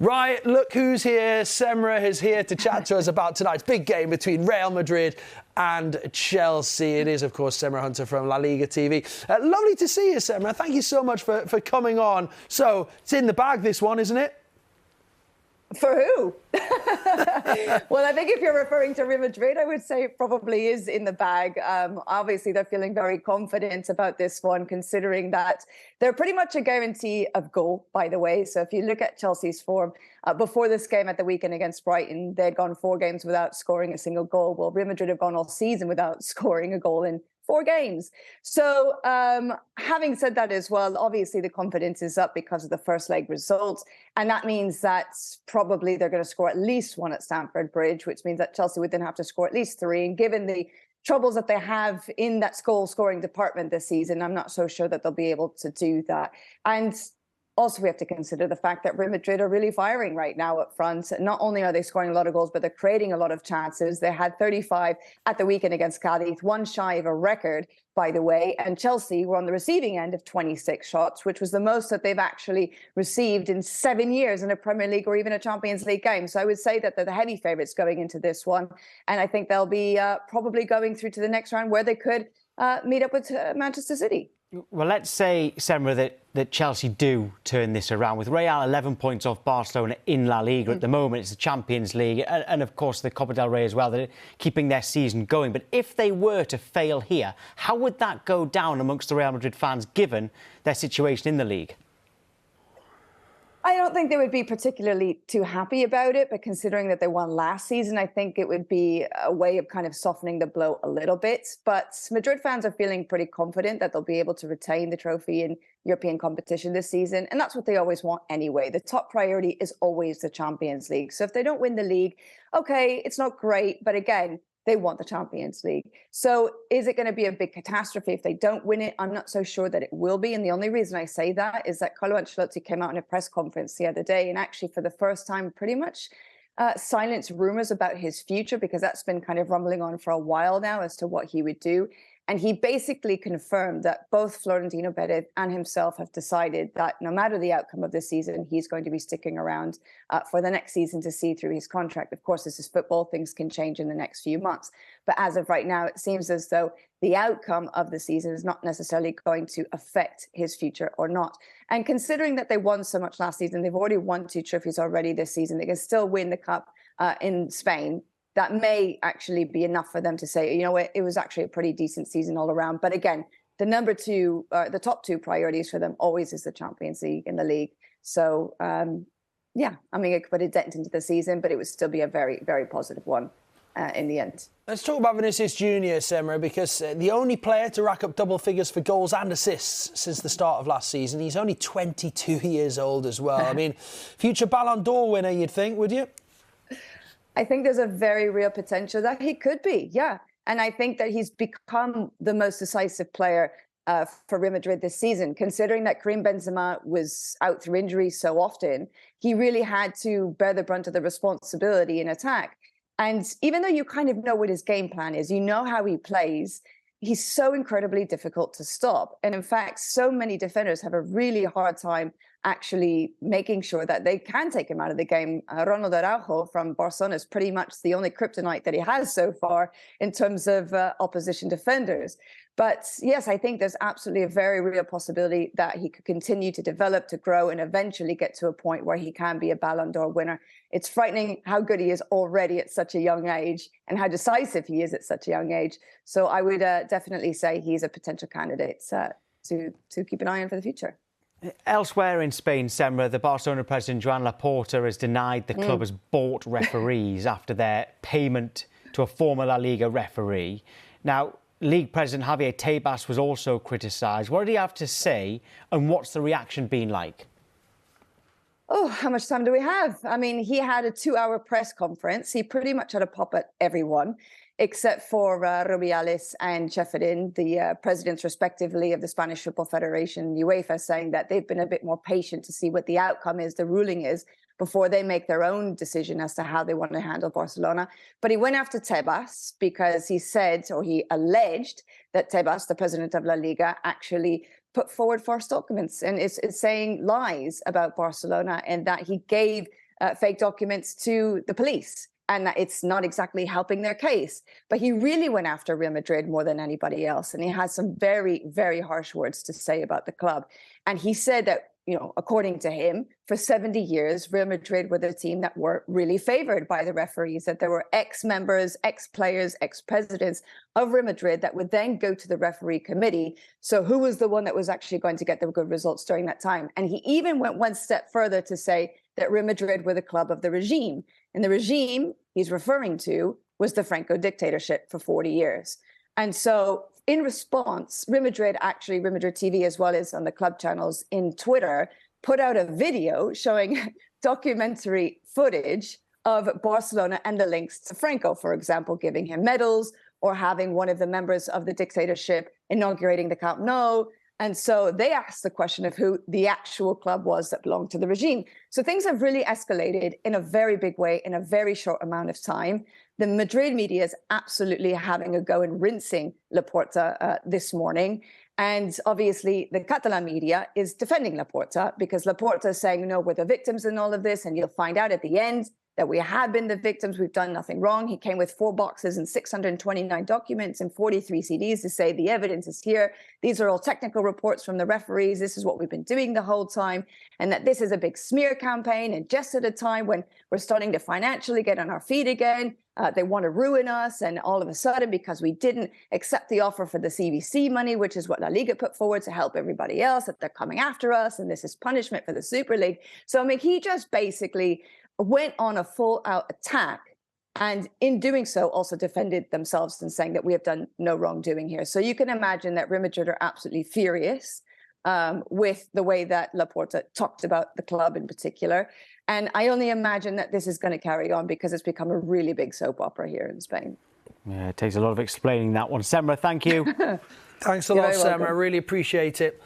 Right, look who's here. Semra is here to chat to us about tonight's big game between Real Madrid and Chelsea. It is, of course, Semra Hunter from La Liga TV. Lovely to see you, Semra. Thank you so much for coming on. So, it's in the bag, this one, isn't it? For who? Well, I think if you're referring to Real Madrid, I would say it probably is in the bag. Obviously, they're feeling very confident about this one, considering that they're pretty much a guarantee of goal, by the way. So if you look at Chelsea's form, before this game at the weekend against Brighton, they'd gone 4 games without scoring a single goal. Well, Real Madrid have gone all season without scoring a goal in 4 games. So having said that as well, obviously the confidence is up because of the first leg results. And that means that probably they're going to score at least 1 at Stamford Bridge, which means that Chelsea would then have to score at least 3. And given the troubles that they have in that goal scoring department this season, I'm not so sure that they'll be able to do that. And also, we have to consider the fact that Real Madrid are really firing right now up front. Not only are they scoring a lot of goals, but they're creating a lot of chances. They had 35 at the weekend against Cadiz, 1 shy of a record, by the way. And Chelsea were on the receiving end of 26 shots, which was the most that they've actually received in 7 years in a Premier League or even a Champions League game. So I would say that they're the heavy favourites going into this one. And I think they'll be probably going through to the next round where they could meet up with Manchester City. Well, let's say, Semra, that Chelsea do turn this around. With Real 11 points off Barcelona in La Liga at the moment, it's the Champions League and of course, the Copa del Rey as well. They're keeping their season going. But if they were to fail here, how would that go down amongst the Real Madrid fans, given their situation in the league? I don't think they would be particularly too happy about it, but considering that they won last season, I think it would be a way of kind of softening the blow a little bit. But Madrid fans are feeling pretty confident that they'll be able to retain the trophy in European competition this season. And that's what they always want anyway. The top priority is always the Champions League. So if they don't win the league, okay, it's not great. But again, they want the Champions League. So is it going to be a big catastrophe if they don't win it? I'm not so sure that it will be. And the only reason I say that is that Carlo Ancelotti came out in a press conference the other day and actually for the first time pretty much silenced rumours about his future, because that's been kind of rumbling on for a while now as to what he would do. And he basically confirmed that both Florentino Perez and himself have decided that no matter the outcome of this season, he's going to be sticking around for the next season to see through his contract. Of course, this is football. Things can change in the next few months. But as of right now, it seems as though the outcome of the season is not necessarily going to affect his future or not. And considering that they won so much last season, they've already won 2 trophies already this season. They can still win the Cup in Spain. That may actually be enough for them to say, you know what, it was actually a pretty decent season all around. But again, the top 2 priorities for them always is the Champions League and the league. So, yeah, I mean, it could put a dent into the season, but it would still be a very, very positive one in the end. Let's talk about Vinicius Junior, Semra, because the only player to rack up double figures for goals and assists since the start of last season. He's only 22 years old as well. I mean, future Ballon d'Or winner, you'd think, would you? I think there's a very real potential that he could be, yeah. And I think that he's become the most decisive player for Real Madrid this season, considering that Karim Benzema was out through injury so often. He really had to bear the brunt of the responsibility in attack. And even though you kind of know what his game plan is, you know how he plays, he's so incredibly difficult to stop. And in fact, so many defenders have a really hard time actually making sure that they can take him out of the game. Ronald Araujo from Barcelona is pretty much the only kryptonite that he has so far in terms of opposition defenders. But yes, I think there's absolutely a very real possibility that he could continue to develop, to grow, and eventually get to a point where he can be a Ballon d'Or winner. It's frightening how good he is already at such a young age and how decisive he is at such a young age. So I would definitely say he's a potential candidate to keep an eye on for the future. Elsewhere in Spain, Semra, the Barcelona president, Joan Laporta, has denied the club has bought referees after their payment to a former La Liga referee. Now, League President Javier Tebas was also criticised. What did he have to say, and what's the reaction been like? Oh, how much time do we have? I mean, he had a 2-hour press conference. He pretty much had a pop at everyone, except for Rubiales and Cheferin, the presidents, respectively, of the Spanish Football Federation and UEFA, saying that they've been a bit more patient to see what the outcome is, the ruling is, before they make their own decision as to how they want to handle Barcelona. But he went after Tebas because he said, or he alleged, that Tebas, the president of La Liga, actually put forward false documents and is saying lies about Barcelona, and that he gave fake documents to the police, and that it's not exactly helping their case. But he really went after Real Madrid more than anybody else. And he has some very, very harsh words to say about the club. And he said that, according to him, for 70 years, Real Madrid were the team that were really favored by the referees, that there were ex-members, ex-players, ex-presidents of Real Madrid that would then go to the referee committee. So who was the one that was actually going to get the good results during that time? And he even went one step further to say that Real Madrid were the club of the regime. And the regime he's referring to was the Franco dictatorship for 40 years. And so in response, Real Madrid TV, as well as on the club channels in Twitter, put out a video showing documentary footage of Barcelona and the links to Franco, for example, giving him medals or having one of the members of the dictatorship inaugurating the Camp Nou. And so they asked the question of who the actual club was that belonged to the regime. So things have really escalated in a very big way in a very short amount of time. The Madrid media is absolutely having a go and rinsing Laporta this morning. And obviously, the Catalan media is defending Laporta because Laporta is saying, no, we're the victims in all of this. And you'll find out at the end that we have been the victims. We've done nothing wrong. He came with 4 boxes and 629 documents and 43 CDs to say the evidence is here. These are all technical reports from the referees. This is what we've been doing the whole time. And that this is a big smear campaign. And just at a time when we're starting to financially get on our feet again, they want to ruin us. And all of a sudden, because we didn't accept the offer for the CVC money, which is what La Liga put forward to help everybody else, that they're coming after us. And this is punishment for the Super League. So, I mean, he just basically went on a full-out attack, and in doing so also defended themselves and saying that we have done no wrongdoing here. So you can imagine that Real Madrid are absolutely furious with the way that Laporta talked about the club in particular. And I only imagine that this is going to carry on because it's become a really big soap opera here in Spain. Yeah, it takes a lot of explaining that one. Semra, thank you. Thanks a lot, Semra. I really appreciate it.